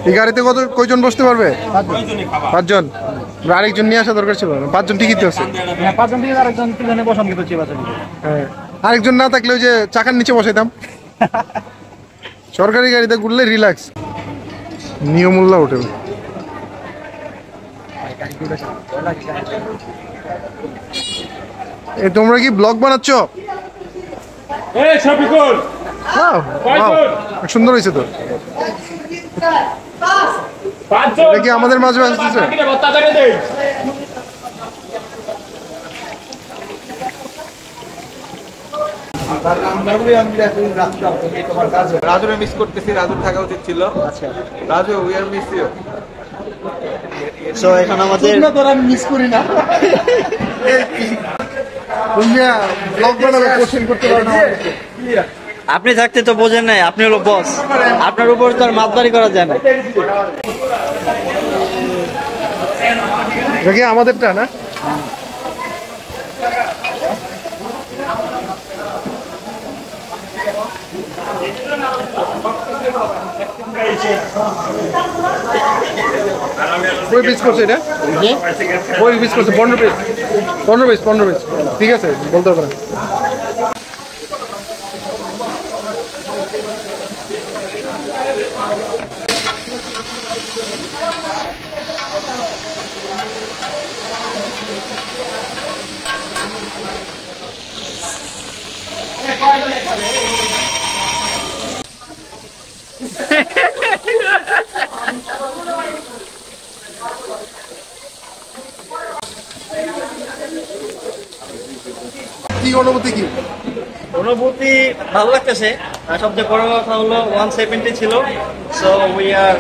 এই গাড়িতে কয়জন বসতে পারবে? 5 জন। আরেকজন নিয়ে আসা দরকার ছিল, 5 জন টিকিট আছে। 5 জন থেকে আরেকজন পিছনে বসাম কিন্তু হ্যাঁ, আরেকজন না থাকলে ওই যে চাকার নিচে বসাইতাম। সরকারি গাড়িতে ঘুরলে রিল্যাক্স। নিয়মুল্লাহ হোটেল। তোমরা কি ব্লগ বানাচ্ছ? সুন্দর হয়েছে তো। কি আমাদের মাঝে আসতেছে? রাজুরে মিস করতেছি, রাজুর থাকা উচিত ছিল। Raju we are miss you. So এখন আমাদের তোরা মিস করি না। ব্লগ বানাবে, কোশ্চেন করতে পারো না। আপনি থাকতে তো বোঝেন নাই, আপনি হলো বস, আপনার উপর তো আর মাতবাড়ি করা যায় না। দেখি আমাদেরটা না, কই পিস করছে এটা? কই পিস করছে? 15 পিস। 15 পিস। ঠিক আছে, বলতে পারেন। কি অনুভূতি? কি অনুভূতি? ভালো লাগতেছে। আর সবচেয়ে বড় কথা হলো 170 ছিল, সো উই আর